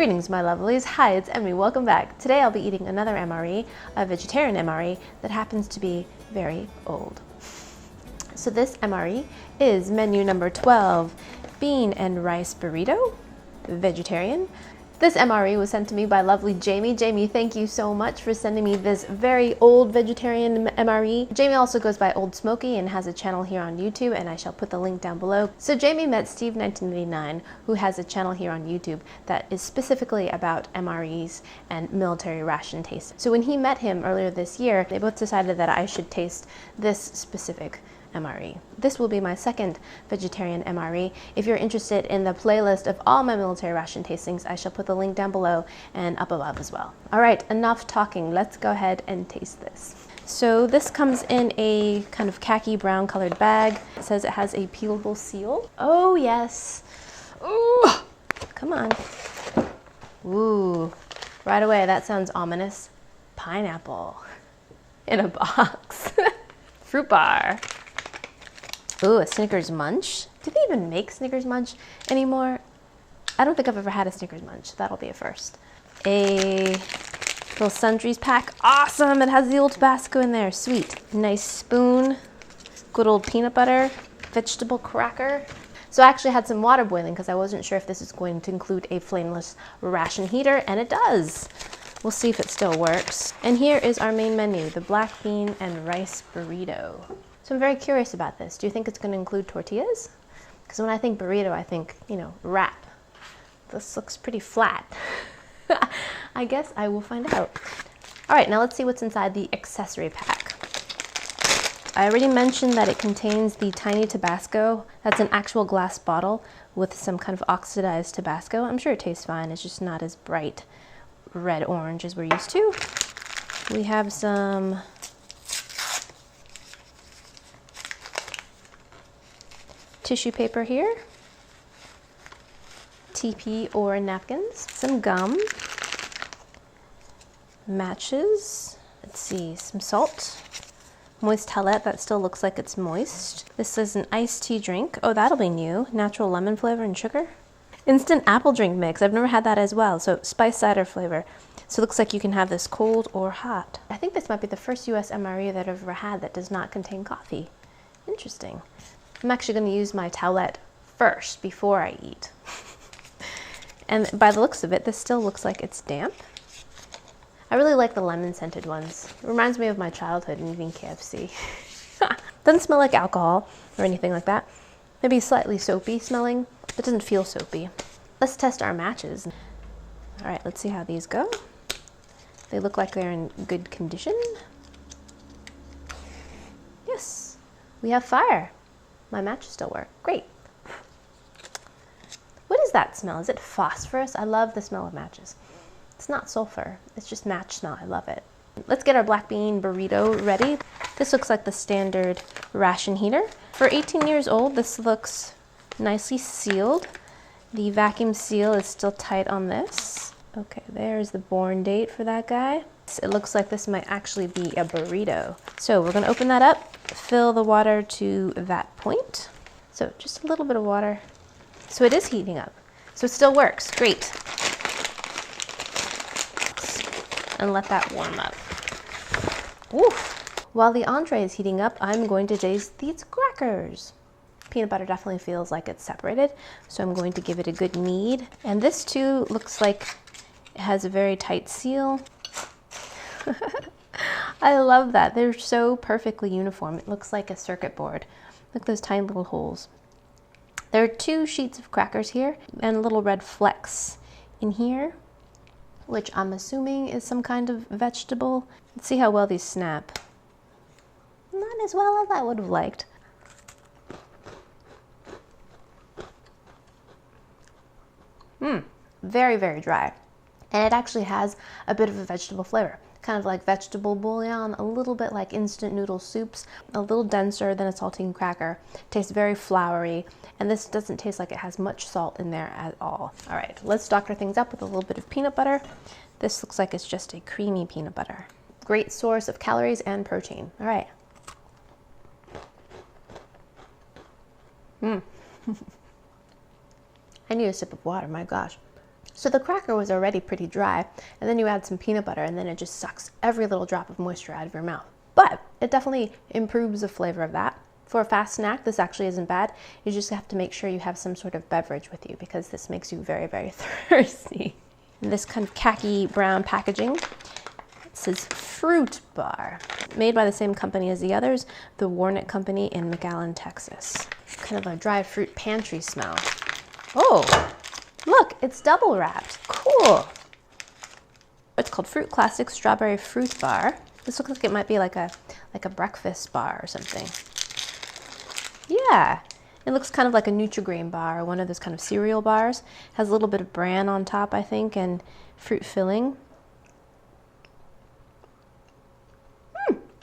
Greetings, my lovelies. Hi, it's Emmy. Welcome back. Today I'll be eating another MRE, a vegetarian MRE that happens to be very old. So this MRE is menu number 12, bean and rice burrito, vegetarian. This MRE was sent to me by lovely Jamie. Jamie, thank you so much for sending me this very old vegetarian MRE. Jamie also goes by Old Smoky and has a channel here on YouTube, and I shall put the link down below. So Jamie met Steve 1989, who has a channel here on YouTube that is specifically about MREs and military ration taste. So when he met him earlier this year, they both decided that I should taste this specific MRE. This will be my second vegetarian MRE. If you're interested in the playlist of all my military ration tastings, I shall put the link down below and up above as well. All right, enough talking. Let's go ahead and taste this. So this comes in a kind of khaki brown colored bag. It says it has a peelable seal. Oh yes. Ooh, come on. Ooh, right away, that sounds ominous. Pineapple in a box. Fruit bar. Ooh, a Snickers Munch. Do they even make Snickers Munch anymore? I don't think I've ever had a Snickers Munch. That'll be a first. A little Sundries pack. Awesome! It has the old Tabasco in there. Sweet. Nice spoon. Good old peanut butter. Vegetable cracker. So I actually had some water boiling because I wasn't sure if this is going to include a flameless ration heater, and it does. We'll see if it still works. And here is our main menu, the black bean and rice burrito. So I'm very curious about this. Do you think it's going to include tortillas? Because when I think burrito, I think, wrap. This looks pretty flat. I guess I will find out. All right, now let's see what's inside the accessory pack. I already mentioned that it contains the tiny Tabasco. That's an actual glass bottle with some kind of oxidized Tabasco. I'm sure it tastes fine. It's just not as bright red-orange as we're used to. We have some tissue paper here, TP or napkins, some gum, matches, let's see, some salt, moist towelette that still looks like it's moist. This is an iced tea drink. Oh, that'll be new. Natural lemon flavor and sugar. Instant apple drink mix. I've never had that as well. So spice cider flavor. So it looks like you can have this cold or hot. I think this might be the first US MRE that I've ever had that does not contain coffee. Interesting. I'm actually going to use my towelette first before I eat. And by the looks of it, this still looks like it's damp. I really like the lemon scented ones. It reminds me of my childhood and eating KFC. Doesn't smell like alcohol or anything like that. Maybe slightly soapy smelling, but doesn't feel soapy. Let's test our matches. All right, let's see how these go. They look like they're in good condition. Yes, we have fire. My matches still work. Great. What is that smell? Is it phosphorus? I love the smell of matches. It's not sulfur. It's just match smell. I love it. Let's get our black bean burrito ready. This looks like the standard ration heater. For 18 years old, this looks nicely sealed. The vacuum seal is still tight on this. Okay, there's the born date for that guy. It looks like this might actually be a burrito. So we're gonna open that up, fill the water to that point. So just a little bit of water. So it is heating up. So it still works, great. And let that warm up. Oof. While the entree is heating up, I'm going to taste these crackers. Peanut butter definitely feels like it's separated, so I'm going to give it a good knead. And this too looks like it has a very tight seal. I love that. They're so perfectly uniform. It looks like a circuit board. Look at those tiny little holes. There are 2 sheets of crackers here and a little red flecks in here, which I'm assuming is some kind of vegetable. Let's see how well these snap. Not as well as I would have liked. Very, very dry. And it actually has a bit of a vegetable flavor. Kind of like vegetable bouillon, a little bit like instant noodle soups, a little denser than a saltine cracker. Tastes very floury, and this doesn't taste like it has much salt in there at all. All right, let's doctor things up with a little bit of peanut butter. This looks like it's just a creamy peanut butter. Great source of calories and protein. All right. I need a sip of water, my gosh. So the cracker was already pretty dry, and then you add some peanut butter, and then it just sucks every little drop of moisture out of your mouth. But it definitely improves the flavor of that. For a fast snack, this actually isn't bad. You just have to make sure you have some sort of beverage with you, because this makes you very, very thirsty. And this kind of khaki brown packaging, it says fruit bar. Made by the same company as the others, the Warnock Company in McAllen, Texas. Kind of a dry fruit pantry smell. Oh, look, it's double wrapped. Cool. It's called Fruit Classic Strawberry Fruit Bar. This looks like it might be like a breakfast bar or something. Yeah, it looks kind of like a Nutri-Grain bar, or one of those kind of cereal bars. Has a little bit of bran on top, I think, and fruit filling.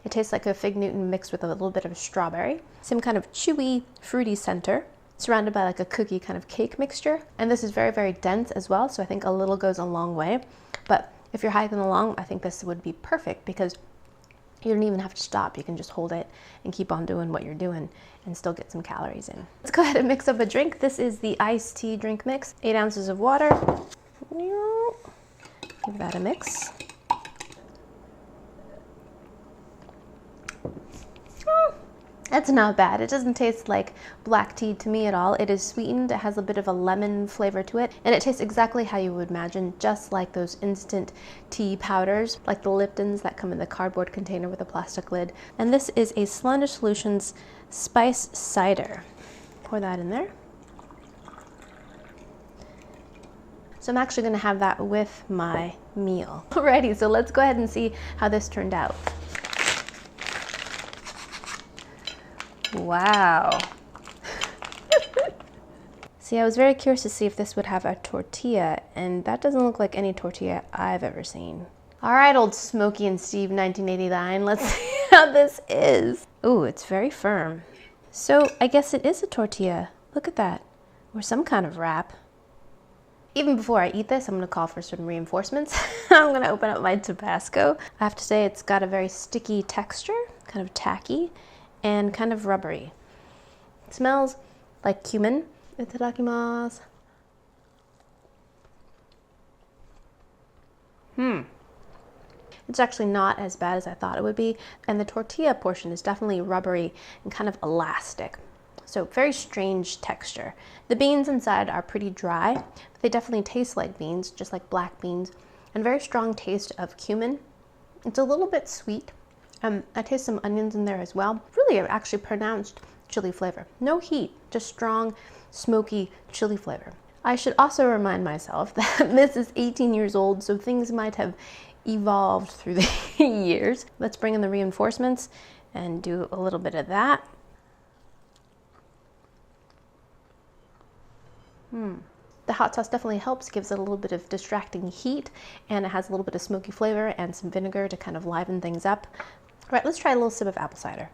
It tastes like a Fig Newton mixed with a little bit of strawberry. Some kind of chewy, fruity center, surrounded by like a cookie kind of cake mixture. And this is very, very dense as well, so I think a little goes a long way. But if you're hiking along, I think this would be perfect, because you don't even have to stop. You can just hold it and keep on doing what you're doing and still get some calories in. Let's go ahead and mix up a drink. This is the iced tea drink mix. 8 ounces of water. Give that a mix. That's not bad. It doesn't taste like black tea to me at all. It is sweetened. It has a bit of a lemon flavor to it, and it tastes exactly how you would imagine, just like those instant tea powders, like the Liptons that come in the cardboard container with a plastic lid. And this is a Slender Solutions spice cider. Pour that in there. So I'm actually going to have that with my meal. Alrighty, so let's go ahead and see how this turned out. Wow. See, I was very curious to see if this would have a tortilla, and that doesn't look like any tortilla I've ever seen. All right, old Smokey and Steve 1989, let's see how this is. Ooh, it's very firm. So I guess it is a tortilla. Look at that. Or some kind of wrap. Even before I eat this, I'm gonna call for some reinforcements. I'm gonna open up my Tabasco. I have to say it's got a very sticky texture, kind of tacky, and kind of rubbery. It smells like cumin. Itadakimasu. It's actually not as bad as I thought it would be, and the tortilla portion is definitely rubbery and kind of elastic. So very strange texture. The beans inside are pretty dry, but they definitely taste like beans, just like black beans, and very strong taste of cumin. It's a little bit sweet. I taste some onions in there as well. Really actually pronounced chili flavor. No heat, just strong, smoky chili flavor. I should also remind myself that this is 18 years old, so things might have evolved through the years. Let's bring in the reinforcements and do a little bit of that. The hot sauce definitely helps, gives it a little bit of distracting heat, and it has a little bit of smoky flavor and some vinegar to kind of liven things up. All right, let's try a little sip of apple cider.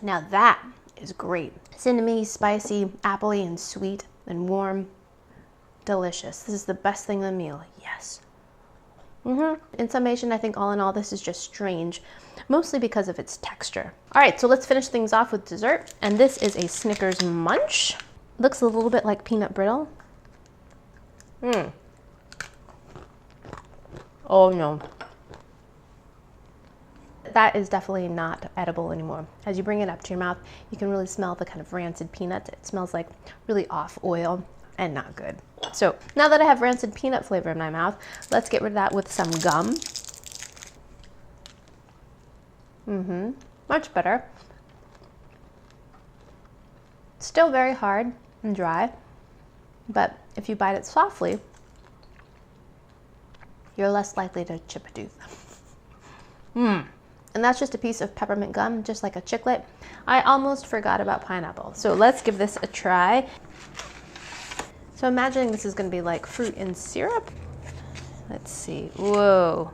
Now that is great. Cinnamony, spicy, appley, and sweet, and warm. Delicious. This is the best thing in the meal. Yes. In summation, I think all in all, this is just strange, mostly because of its texture. All right, so let's finish things off with dessert. And this is a Snickers Munch. Looks a little bit like peanut brittle. Oh no. That is definitely not edible anymore. As you bring it up to your mouth, you can really smell the kind of rancid peanuts. It smells like really off oil and not good. So now that I have rancid peanut flavor in my mouth, let's get rid of that with some gum. Much better. Still very hard and dry, but if you bite it softly, you're less likely to chip a tooth. And that's just a piece of peppermint gum, just like a chiclet. I almost forgot about pineapple. So let's give this a try. So imagining this is gonna be like fruit and syrup. Let's see, whoa.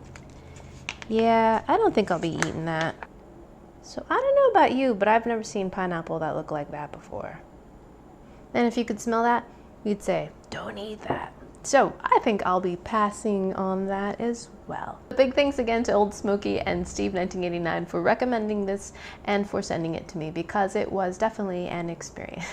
Yeah, I don't think I'll be eating that. So I don't know about you, but I've never seen pineapple that looked like that before. And if you could smell that, you'd say, don't eat that. So I think I'll be passing on that as well. Big thanks again to Old Smokey and Steve 1989 for recommending this and for sending it to me, because it was definitely an experience.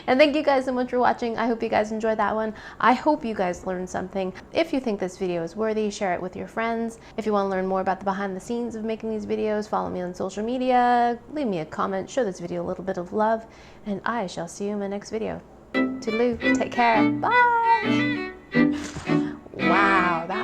And thank you guys so much for watching. I hope you guys enjoyed that one. I hope you guys learned something. If you think this video is worthy, share it with your friends. If you want to learn more about the behind the scenes of making these videos, follow me on social media, leave me a comment, show this video a little bit of love, and I shall see you in my next video. Toodaloo, take care, bye! Wow, that